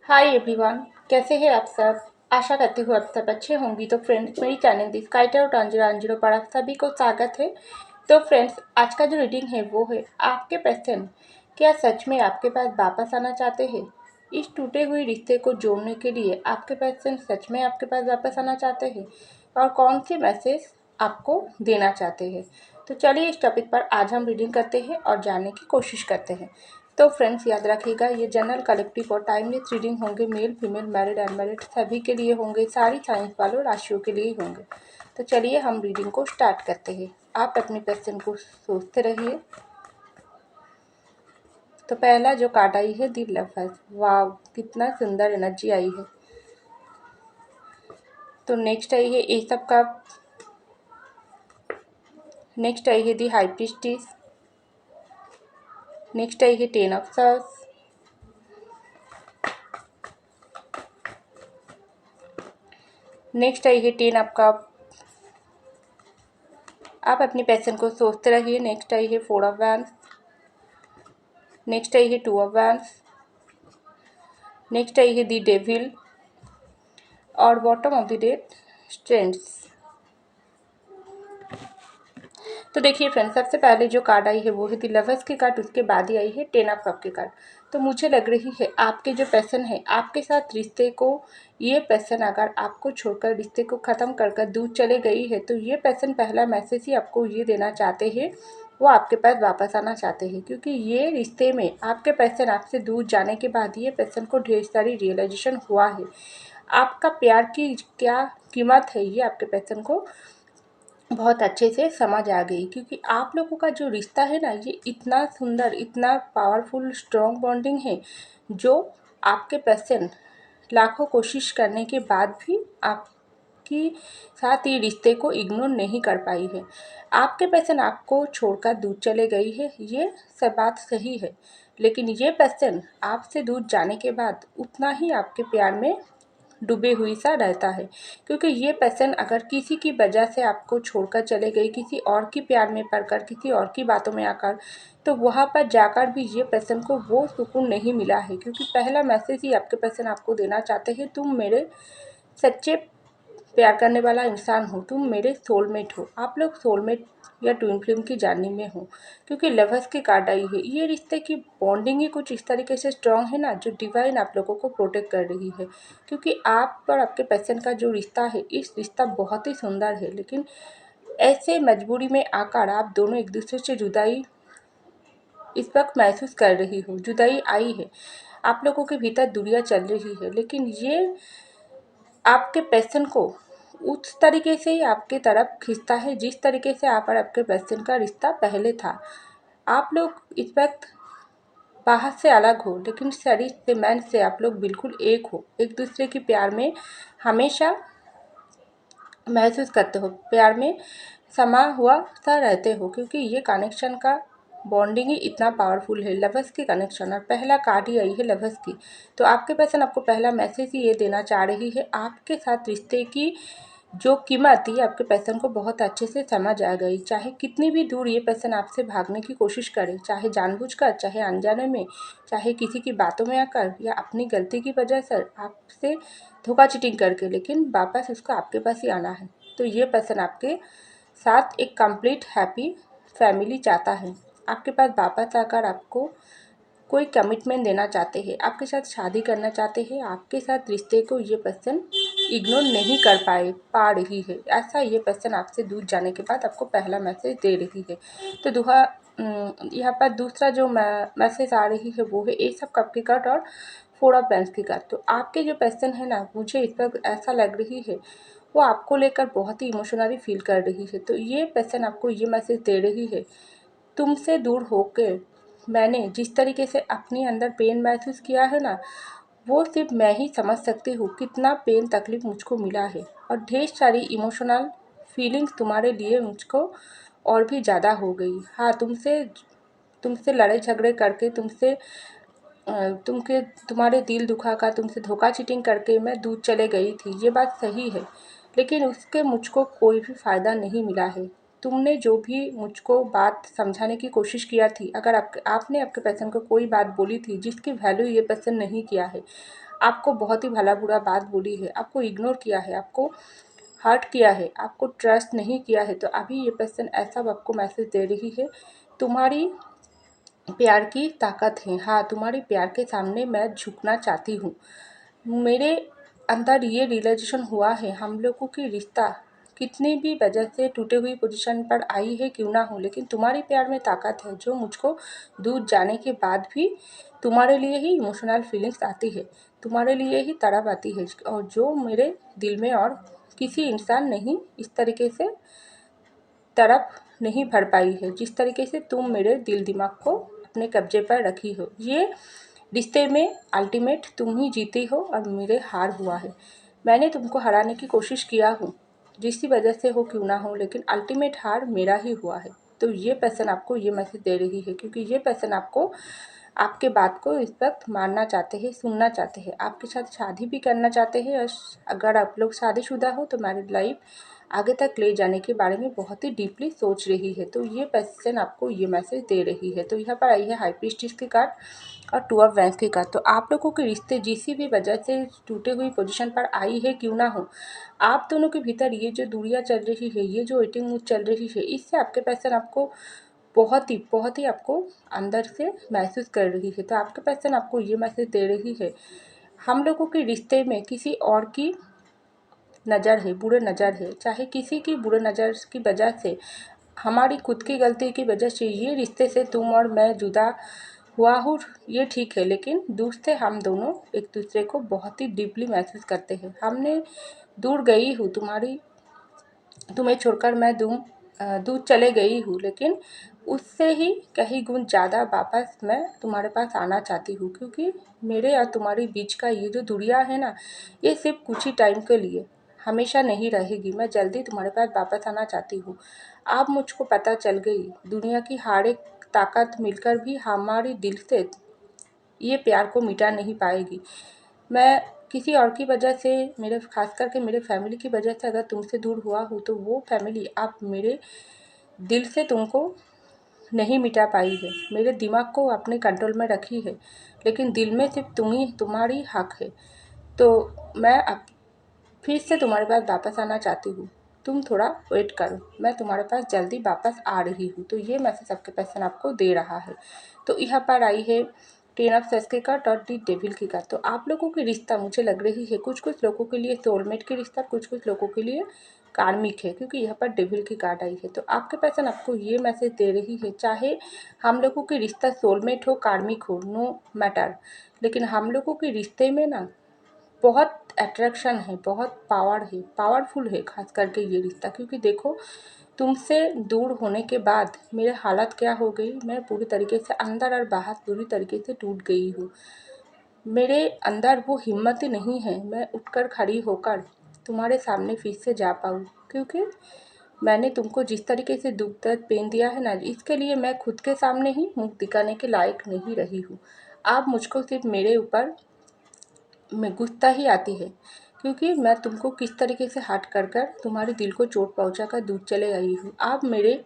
Hi everyone, कैसे हैं आप सब। आशा करती हूँ आप सब अच्छे होंगी। तो फ्रेंड्स, मेरी चैनल दी स्काइटर टांजरो पर आप सभी को स्वागत है। तो फ्रेंड्स, आज का जो रीडिंग है वो है आपके पर्सन क्या सच में आपके पास वापस आना चाहते हैं। इस टूटे हुए रिश्ते को जोड़ने के लिए आपके पर्सन सच में आपके पास वापस आना चाहते हैं और कौन सी मैसेज आपको देना चाहते हैं। तो चलिए इस टॉपिक पर आज हम रीडिंग करते हैं और जानने की कोशिश करते हैं। तो फ्रेंड्स, याद रखिएगा, ये जनरल कलेक्टिव और टाइमलेस रीडिंग होंगे। मेल फीमेल मैरिड अनमैरिड सभी के लिए होंगे, सारी साइंस वालों राशियों के लिए होंगे। तो चलिए हम रीडिंग को स्टार्ट करते हैं। आप अपने क्वेश्चन को सोचते रहिए। तो पहला जो कार्ड आई है दी लवर्स, वाव कितना सुंदर एनर्जी आई है। तो नेक्स्ट आई है एस ऑफ कप, नेक्स्ट आई है दी हाई प्रीस्टिस, नेक्स्ट आई है टेन ऑफ सॉर्ड्स, नेक्स्ट आई है टेन ऑफ कप। आप अपने पैशन को सोचते रहिए। नेक्स्ट आई है फोर ऑफ वैंड्स, नेक्स्ट आई है टू ऑफ वैंड्स, नेक्स्ट आई है दी डेविल और bottom of the deck strands. तो देखिए फ्रेंड्स, सबसे पहले जो कार्ड आई है वो है दी लवर्स की कार्ड, उसके बाद ही आई है टेन ऑफ कप की कार्ड। तो मुझे लग रही है आपके जो पर्सन है आपके साथ रिश्ते को, ये पर्सन अगर आपको छोड़कर रिश्ते को ख़त्म कर कर दूर चले गई है तो ये पर्सन पहला मैसेज ही आपको ये देना चाहते हैं, वो आपके पास वापस आना चाहते हैं। क्योंकि ये रिश्ते में आपके पर्सन आपसे दूर जाने के बाद ये पर्सन को ढेर सारी रियलाइजेशन हुआ है। आपका प्यार की क्या कीमत है ये आपके पर्सन को बहुत अच्छे से समझ आ गई। क्योंकि आप लोगों का जो रिश्ता है ना, ये इतना सुंदर, इतना पावरफुल स्ट्रॉन्ग बॉन्डिंग है, जो आपके पर्सन लाखों कोशिश करने के बाद भी आपकी साथ ये रिश्ते को इग्नोर नहीं कर पाई है। आपके पर्सन आपको छोड़कर दूर चले गई है, ये सब बात सही है। लेकिन ये पर्सन आपसे दूर जाने के बाद उतना ही आपके प्यार में डूबे हुई सा रहता है। क्योंकि ये पर्सन अगर किसी की वजह से आपको छोड़कर चले गई, किसी और की प्यार में पड़कर, किसी और की बातों में आकर, तो वहाँ पर जाकर भी ये पर्सन को वो सुकून नहीं मिला है। क्योंकि पहला मैसेज ही आपके पर्सन आपको देना चाहते हैं, तुम मेरे सच्चे प्यार करने वाला इंसान हो, तुम मेरे सोलमेट हो। आप लोग सोलमेट या ट्विन फ्लेम की जर्नी में हो। क्योंकि लवर्स की कार्ड आई है, ये रिश्ते की बॉन्डिंग ही कुछ इस तरीके से स्ट्रांग है ना, जो डिवाइन आप लोगों को प्रोटेक्ट कर रही है। क्योंकि आप और आपके पर्सन का जो रिश्ता है, इस रिश्ता बहुत ही सुंदर है। लेकिन ऐसे मजबूरी में आकर आप दोनों एक दूसरे से जुदाई इस वक्त महसूस कर रही हो। जुदाई आई है, आप लोगों के भीतर दूरियां चल रही है। लेकिन ये आपके पैशन को उस तरीके से ही आपके तरफ खींचता है जिस तरीके से आप और आपके पैशन का रिश्ता पहले था। आप लोग इस वक्त बाहर से अलग हो, लेकिन शरीर से, मन से आप लोग बिल्कुल एक हो। एक दूसरे के प्यार में हमेशा महसूस करते हो, प्यार में समा हुआ सा रहते हो। क्योंकि ये कनेक्शन का बॉन्डिंग ही इतना पावरफुल है, लवर्स की कनेक्शन। और पहला कार्ड ही आई है लवर्स की। तो आपके पर्सन आपको पहला मैसेज ही ये देना चाह रही है, आपके साथ रिश्ते की जो कीमत ये आपके पर्सन को बहुत अच्छे से समझ आ गई। चाहे कितनी भी दूर ये पर्सन आपसे भागने की कोशिश करे, चाहे जानबूझकर, चाहे अनजाने में, चाहे किसी की बातों में आकर या अपनी गलती की वजह से आपसे धोखा चीटिंग करके, लेकिन वापस उसको आपके पास ही आना है। तो ये पर्सन आपके साथ एक कंप्लीट हैप्पी फैमिली चाहता है। आपके पास वापस आकर आपको कोई कमिटमेंट देना चाहते हैं, आपके साथ शादी करना चाहते हैं। आपके साथ रिश्ते को ये पर्सन इग्नोर नहीं कर पा रही है। ऐसा ये पर्सन आपसे दूर जाने के बाद आपको पहला मैसेज दे रही है। तो यहाँ पर दूसरा जो मैसेज आ रही है वो है एस ऑफ कप की कार्ड और फोर ऑफ वैंड्स की कार्ड। तो आपके जो पर्सन है ना, मुझे इस पर ऐसा लग रही है वो आपको लेकर बहुत ही इमोशनली फील कर रही है। तो ये पर्सन आपको ये मैसेज दे रही है, तुमसे दूर होकर मैंने जिस तरीके से अपने अंदर पेन महसूस किया है ना, वो सिर्फ मैं ही समझ सकती हूँ कितना पेन तकलीफ मुझको मिला है। और ढेर सारी इमोशनल फीलिंग्स तुम्हारे लिए मुझको और भी ज़्यादा हो गई। हाँ, तुमसे तुमसे लड़ाई झगड़े करके, तुम्हारे दिल दुखा कर, तुमसे धोखा चीटिंग करके मैं दूर चले गई थी, ये बात सही है। लेकिन उसके मुझको कोई भी फ़ायदा नहीं मिला है। तुमने जो भी मुझको बात समझाने की कोशिश किया थी, अगर आपने आपके पर्सन को कोई बात बोली थी जिसकी वैल्यू ये पर्सन नहीं किया है, आपको बहुत ही भला बुरा बात बोली है, आपको इग्नोर किया है, आपको हर्ट किया है, आपको ट्रस्ट नहीं किया है, तो अभी ये पर्सन ऐसा आपको मैसेज दे रही है, तुम्हारी प्यार की ताकत है। हाँ, तुम्हारे प्यार के सामने मैं झुकना चाहती हूँ। मेरे अंदर ये रियलाइजेशन हुआ है, हम लोगों की रिश्ता कितनी भी वजह से टूटे हुई पोजीशन पर आई है क्यों ना हो, लेकिन तुम्हारे प्यार में ताकत है जो मुझको दूर जाने के बाद भी तुम्हारे लिए ही इमोशनल फीलिंग्स आती है, तुम्हारे लिए ही तड़प आती है, और जो मेरे दिल में और किसी इंसान नहीं इस तरीके से तड़प नहीं भर पाई है जिस तरीके से तुम मेरे दिल दिमाग को अपने कब्जे पर रखी हो। ये रिश्ते में अल्टीमेट तुम ही जीती हो और मेरे हार हुआ है। मैंने तुमको हराने की कोशिश किया हूँ, जिसकी वजह से हो क्यों ना हो, लेकिन अल्टीमेट हार मेरा ही हुआ है। तो ये पर्सन आपको ये मैसेज दे रही है, क्योंकि ये पर्सन आपको आपके बात को इस वक्त मानना चाहते हैं, सुनना चाहते हैं, आपके साथ शादी भी करना चाहते हैं, और अगर आप लोग शादीशुदा हो तो मैरिड लाइफ आगे तक ले जाने के बारे में बहुत ही डीपली सोच रही है। तो ये पर्सन आपको ये मैसेज दे रही है। तो यहाँ पर आई है हाई प्रीस्टेस की कार्ड और टू ऑफ वैंस की कार्ड। तो आप लोगों के रिश्ते जिस भी वजह से टूटे हुई पोजीशन पर आई है क्यों ना हो, आप दोनों के भीतर ये जो दूरियां चल रही है, ये जो वेटिंग मूड चल रही है, इससे आपके पर्सन आपको बहुत ही आपको अंदर से महसूस कर रही है। तो आपके पर्सन आपको ये मैसेज दे रही है, हम लोगों के रिश्ते में किसी और की नज़र है, बुरे नज़र है, चाहे किसी की बुरे नज़र की वजह से, हमारी खुद की गलती की वजह से ये रिश्ते से तुम और मैं जुदा हुआ हूँ, ये ठीक है, लेकिन दूर से हम दोनों एक दूसरे को बहुत ही डीपली महसूस करते हैं। हमने दूर गई हूँ तुम्हें छोड़कर मैं दूर चले गई हूँ, लेकिन उससे ही कहीं गुण ज़्यादा वापस मैं तुम्हारे पास आना चाहती हूँ, क्योंकि मेरे और तुम्हारे बीच का ये जो दूरियां है ना, ये सिर्फ कुछ ही टाइम के लिए, हमेशा नहीं रहेगी। मैं जल्दी तुम्हारे पास वापस आना चाहती हूँ। अब मुझको पता चल गई, दुनिया की हर एक ताकत मिलकर भी हमारे दिल से ये प्यार को मिटा नहीं पाएगी। मैं किसी और की वजह से, मेरे खास करके मेरे फैमिली की वजह से अगर तुमसे दूर हुआ हूँ, तो वो फैमिली अब मेरे दिल से तुमको नहीं मिटा पाई है, मेरे दिमाग को अपने कंट्रोल में रखी है, लेकिन दिल में सिर्फ तुम्हारी हक है। तो मैं अब फिर से तुम्हारे पास वापस आना चाहती हूँ, तुम थोड़ा वेट करो, मैं तुम्हारे पास जल्दी वापस आ रही हूँ। तो ये मैसेज आपके पर्सन आपको दे रहा है। तो यहाँ पर आई है टेन ऑफ सैक्स की कार्ड और दी डेविल की कार्ड। तो आप लोगों की रिश्ता मुझे लग रही है कुछ लोगों के लिए सोलमेट की रिश्ता, कुछ लोगों के लिए कार्मिक है, क्योंकि यहाँ पर डेविल की कार्ड आई है। तो आपके पर्सन आपको ये मैसेज दे रही है, चाहे हम लोगों की रिश्ता सोलमेट हो, कार्मिक हो, नो मैटर, लेकिन हम लोगों के रिश्ते में ना बहुत अट्रैक्शन है, बहुत पावरफुल है, खास करके ये रिश्ता। क्योंकि देखो, तुमसे दूर होने के बाद मेरे हालत क्या हो गई, मैं पूरी तरीके से अंदर और बाहर पूरी तरीके से टूट गई हूँ। मेरे अंदर वो हिम्मत ही नहीं है मैं उठकर खड़ी होकर तुम्हारे सामने फिर से जा पाऊँ, क्योंकि मैंने तुमको जिस तरीके से दुख दर्द पेन दिया है ना, इसके लिए मैं खुद के सामने ही मुँह दिखाने के लायक नहीं रही हूँ। आप मुझको सिर्फ मेरे ऊपर में गुस्सा ही आती है, क्योंकि मैं तुमको किस तरीके से हट कर तुम्हारे दिल को चोट पहुंचा कर दूर चले आई हूँ। आप मेरे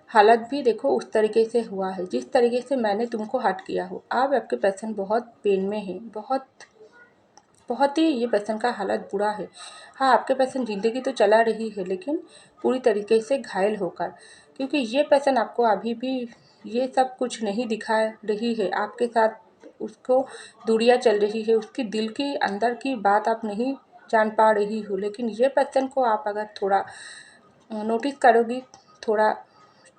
हालत भी देखो उस तरीके से हुआ है जिस तरीके से मैंने तुमको हट किया हो। आप आपके पर्सन बहुत पेन में है, बहुत ही ये पर्सन का हालत बुरा है। हाँ, आपके पर्सन ज़िंदगी तो चला रही है, लेकिन पूरी तरीके से घायल होकर, क्योंकि ये पर्सन आपको अभी भी ये सब कुछ नहीं दिखा रही है। आपके साथ उसको दूरियां चल रही है, उसकी दिल की अंदर की बात आप नहीं जान पा रही हो, लेकिन ये पर्सन को आप अगर थोड़ा नोटिस करोगी, थोड़ा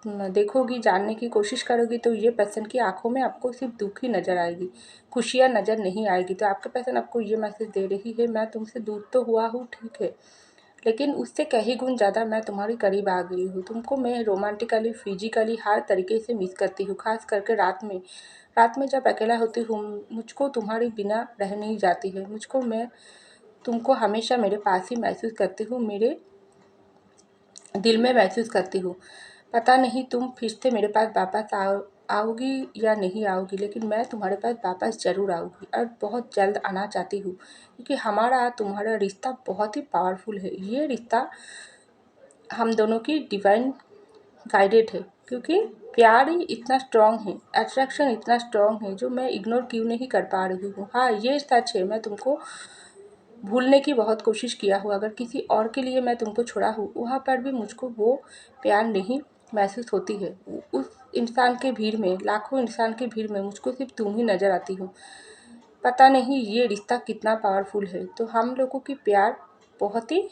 देखोगी, जानने की कोशिश करोगी, तो ये पर्सन की आंखों में आपको सिर्फ दुख ही नज़र आएगी, खुशियाँ नज़र नहीं आएगी। तो आपके पर्सन आपको ये मैसेज दे रही है, मैं तुमसे दूर तो हुआ हूँ ठीक है, लेकिन उससे कहीं गुण ज़्यादा मैं तुम्हारे करीब आ गई हूँ। तुमको मैं रोमांटिकली, फिजिकली हर तरीके से मिस करती हूँ, खास करके रात में जब अकेला होती हूँ, मुझको तुम्हारे बिना रह नहीं जाती है। मैं तुमको हमेशा मेरे पास ही महसूस करती हूँ, मेरे दिल में महसूस करती हूँ। पता नहीं तुम फिर से मेरे पास वापस आओगी या नहीं आओगी, लेकिन मैं तुम्हारे पास वापस ज़रूर आऊँगी, और बहुत जल्द आना चाहती हूँ, क्योंकि हमारा तुम्हारा रिश्ता बहुत ही पावरफुल है। ये रिश्ता हम दोनों की डिवाइन गाइडेड है, क्योंकि प्यार ही इतना स्ट्रॉन्ग है, अट्रैक्शन इतना स्ट्रॉन्ग है जो मैं इग्नोर क्यों नहीं कर पा रही हूँ। हाँ, ये सच है, मैं तुमको भूलने की बहुत कोशिश किया हूँ। अगर किसी और के लिए मैं तुमको छोड़ा हूँ, वहाँ पर भी मुझको वो प्यार नहीं महसूस होती है। उस इंसान के भीड़ में, लाखों इंसान की भीड़ में मुझको सिर्फ तुम ही नज़र आती हो। पता नहीं ये रिश्ता कितना पावरफुल है। तो हम लोगों की प्यार बहुत ही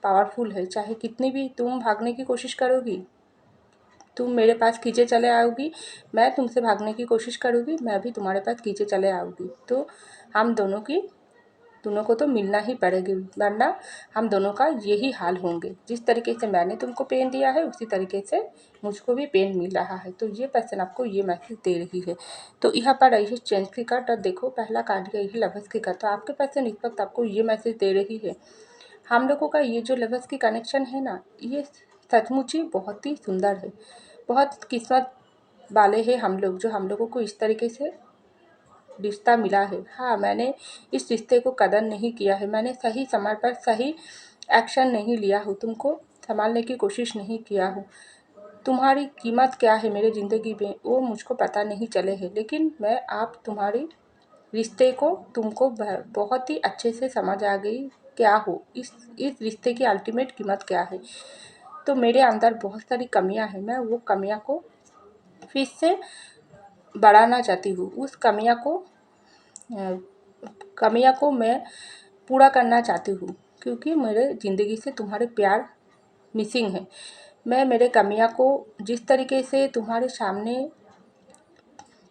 पावरफुल है। चाहे कितनी भी तुम भागने की कोशिश करोगी, तुम मेरे पास खींचे चले आओगी, मैं तुमसे भागने की कोशिश करूँगी, मैं भी तुम्हारे पास खींचे चले आऊँगी। तो हम दोनों को तो मिलना ही पड़ेगी, वरना हम दोनों का यही हाल होंगे। जिस तरीके से मैंने तुमको पेन दिया है, उसी तरीके से मुझको भी पेन मिल रहा है। तो ये पर्सन आपको ये मैसेज दे रही है। तो यहाँ पर आई है चेंज की कार्ड, और देखो पहला कार्ड आई है लवर्स की कार्ड। तो आपके पर्सन इस वक्त आपको ये मैसेज दे रही है, हम लोगों का ये जो लवर्स की कनेक्शन है ना, ये सचमुच ही बहुत ही सुंदर है। बहुत किस्मत वाले हैं हम लोग, जो हम लोगों को इस तरीके से रिश्ता मिला है। हाँ, मैंने इस रिश्ते को कदर नहीं किया है, मैंने सही समय पर सही एक्शन नहीं लिया हूँ, तुमको संभालने की कोशिश नहीं किया हूँ। तुम्हारी कीमत क्या है मेरे ज़िंदगी में वो मुझको पता नहीं चले है, लेकिन मैं आप तुम्हारी रिश्ते को तुमको बहुत ही अच्छे से समझ आ गई क्या हो, इस रिश्ते की अल्टीमेट कीमत क्या है। तो मेरे अंदर बहुत सारी कमियां हैं, मैं वो कमियां को फिर से बढ़ाना चाहती हूँ। उस कमियां को मैं पूरा करना चाहती हूँ, क्योंकि मेरे ज़िंदगी से तुम्हारे प्यार मिसिंग है। मैं मेरे कमियां को जिस तरीके से तुम्हारे सामने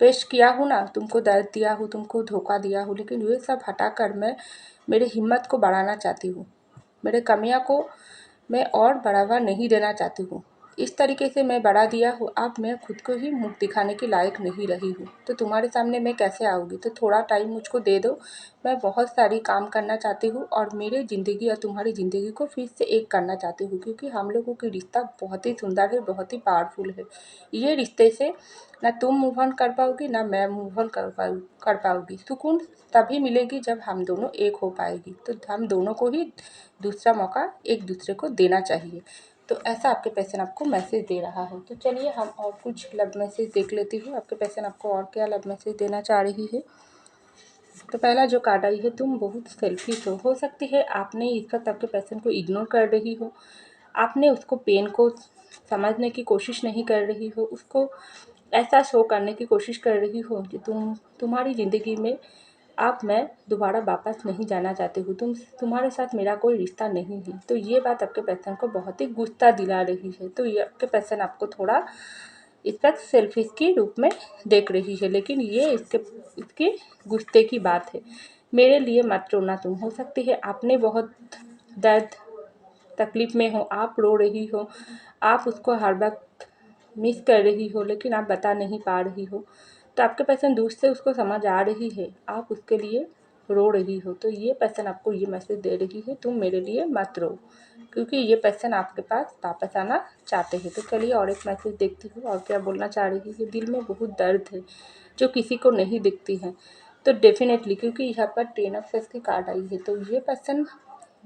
पेश किया हूँ ना, तुमको दर्द दिया हूँ, तुमको धोखा दिया हूँ, लेकिन ये सब हटाकर मैं मेरे हिम्मत को बढ़ाना चाहती हूँ। मेरे कमियां को मैं और बढ़ावा नहीं देना चाहती हूँ। इस तरीके से मैं बढ़ा दिया हूँ, अब मैं खुद को ही मुँह दिखाने के लायक नहीं रही हूँ। तो तुम्हारे सामने मैं कैसे आऊँगी? तो थोड़ा टाइम मुझको दे दो। मैं बहुत सारी काम करना चाहती हूँ और मेरे ज़िंदगी और तुम्हारी ज़िंदगी को फिर से एक करना चाहती हूँ, क्योंकि हम लोगों की रिश्ता बहुत ही सुंदर है, बहुत ही पावरफुल है। ये रिश्ते से ना तुम मूव ऑन कर पाओगी, ना मैं मूव ऑन कर पाऊँगी। सुकून तभी मिलेगी जब हम दोनों एक हो पाएगी। तो हम दोनों को ही दूसरा मौका एक दूसरे को देना चाहिए। तो ऐसा आपके पर्सन आपको मैसेज दे रहा है। तो चलिए हम और कुछ लव मैसेज देख लेती हूँ, आपके पर्सन आपको और क्या लव मैसेज देना चाह रही है। तो पहला जो कार्ड आई है, तुम बहुत सेल्फिश हो सकती है आपने इस वक्त आपके पर्सन को इग्नोर कर रही हो, आपने उसको पेन को समझने की कोशिश नहीं कर रही हो, उसको ऐसा शो करने की कोशिश कर रही हो कि तुम्हारी ज़िंदगी में अब मैं दोबारा वापस नहीं जाना चाहती हूँ, तुम्हारे साथ मेरा कोई रिश्ता नहीं है। तो ये बात आपके पर्सन को बहुत ही गुस्सा दिला रही है। तो ये आपके पर्सन आपको थोड़ा इस वक्त सेल्फिश के रूप में देख रही है, लेकिन ये इसके गुस्से की बात है। मेरे लिए मत रोना तुम, हो सकती है आपने बहुत दर्द तकलीफ़ में हो, आप रो रही हो, आप उसको हर वक्त मिस कर रही हो, लेकिन आप बता नहीं पा रही हो। तो आपके पर्सन दूर से उसको समझ आ रही है, आप उसके लिए रो रही हो। तो ये पर्सन आपको ये मैसेज दे रही है, तुम मेरे लिए मत रो, क्योंकि ये पर्सन आपके पास वापस आना चाहते हैं। तो चलिए और एक मैसेज देखती हूँ और क्या बोलना चाह रही है। दिल में बहुत दर्द है जो किसी को नहीं दिखती है। तो डेफिनेटली, क्योंकि यहाँ पर 10 ऑफ सॉर्ड्स की कार्ड आई है, तो ये पर्सन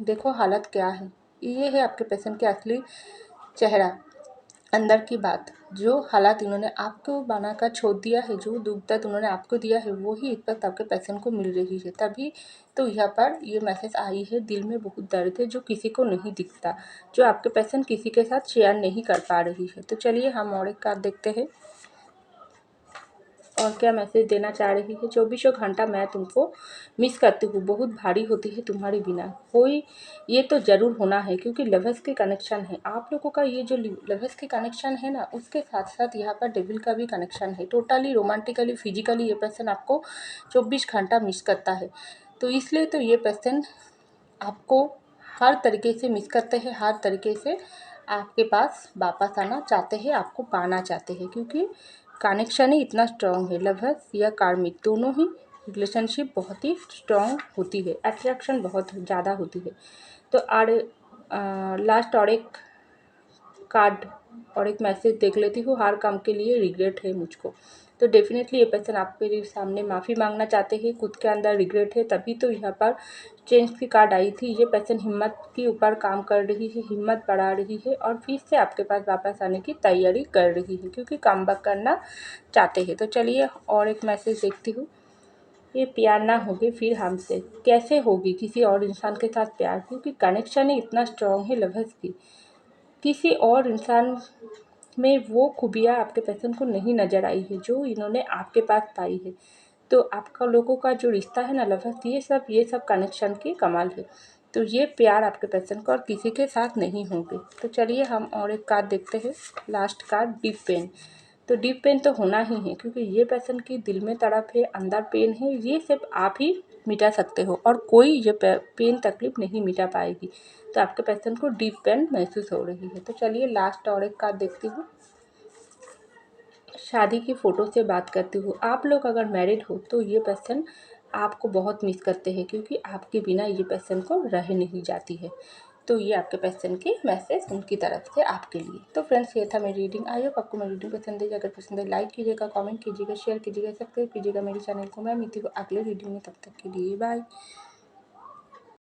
देखो हालत क्या है। ये है आपके पर्सन के असली चेहरा, अंदर की बात। जो हालात इन्होंने आपको बनाकर छोड़ दिया है, जो दुख दर्द उन्होंने आपको दिया है, वो ही इस वक्त आपके पर्सन को मिल रही है। तभी तो यहाँ पर ये मैसेज आई है, दिल में बहुत दर्द है जो किसी को नहीं दिखता, जो आपके पर्सन किसी के साथ शेयर नहीं कर पा रही है। तो चलिए हम और एक कार्ड देखते हैं और क्या मैसेज देना चाह रही है। 24 घंटा मैं तुमको मिस करती हूँ, बहुत भारी होती है तुम्हारे बिना। कोई ये तो ज़रूर होना है, क्योंकि लवर्स के कनेक्शन है आप लोगों का। ये जो लवर्स के कनेक्शन है ना, उसके साथ साथ यहाँ पर डेविल का भी कनेक्शन है। टोटली रोमांटिकली फिजिकली ये पर्सन आपको 24 घंटा मिस करता है। तो इसलिए तो ये पर्सन आपको हर तरीके से मिस करते हैं, हर तरीके से आपके पास वापस आना चाहते हैं, आपको पाना चाहते हैं, क्योंकि कनेक्शन ही इतना स्ट्रॉन्ग है। लवर्स या कार्मिक दोनों ही रिलेशनशिप बहुत ही स्ट्रॉन्ग होती है, अट्रैक्शन बहुत ज़्यादा होती है। तो लास्ट और एक कार्ड और एक मैसेज देख लेती हूँ। हर काम के लिए रिग्रेट है मुझको, तो डेफिनेटली ये पर्सन आपके सामने माफ़ी मांगना चाहते हैं, खुद के अंदर रिग्रेट है, तभी तो यहाँ पर चेंज की कार्ड आई थी। ये पर्सन हिम्मत के ऊपर काम कर रही है, हिम्मत बढ़ा रही है और फिर से आपके पास वापस आने की तैयारी कर रही है, क्योंकि कमबैक करना चाहते हैं। तो चलिए और एक मैसेज देखती हूँ। ये प्यार ना होगी फिर हमसे, कैसे होगी किसी और इंसान के साथ प्यार, क्योंकि कनेक्शन ही इतना स्ट्रॉन्ग है लवर्स की। किसी और इंसान में वो खूबियाँ आपके पर्सन को नहीं नज़र आई है जो इन्होंने आपके पास पाई है। तो आपका लोगों का जो रिश्ता है ना लवर्स, ये सब कनेक्शन की कमाल है। तो ये प्यार आपके पर्सन को और किसी के साथ नहीं होंगे। तो चलिए हम और एक कार्ड देखते हैं, लास्ट कार्ड डीप पेन। तो डीप पेन तो होना ही है, क्योंकि ये पर्सन की दिल में तड़प है, अंदर पेन है, ये सिर्फ आप ही मिटा सकते हो और कोई ये पेन तकलीफ नहीं मिटा पाएगी। तो आपके पर्सन को डीप पेन महसूस हो रही है। तो चलिए लास्ट और एक कार्ड देखती हूँ, शादी की फ़ोटो से बात करती हूँ। आप लोग अगर मैरिड हो तो ये पर्सन आपको बहुत मिस करते हैं, क्योंकि आपके बिना ये पर्सन को रह नहीं जाती है। तो ये आपके पर्सन की मैसेज उनकी तरफ से आपके लिए। तो फ्रेंड्स, ये था मेरी रीडिंग। आई होप आपको मेरी रीडिंग पसंद है। अगर पसंद है लाइक कीजिएगा, कमेंट कीजिएगा, शेयर कीजिएगा, सब्सक्राइब कीजिएगा मेरे चैनल को। मैं मिलती हूँ अगले रीडिंग में, तब तक के लिए बाय।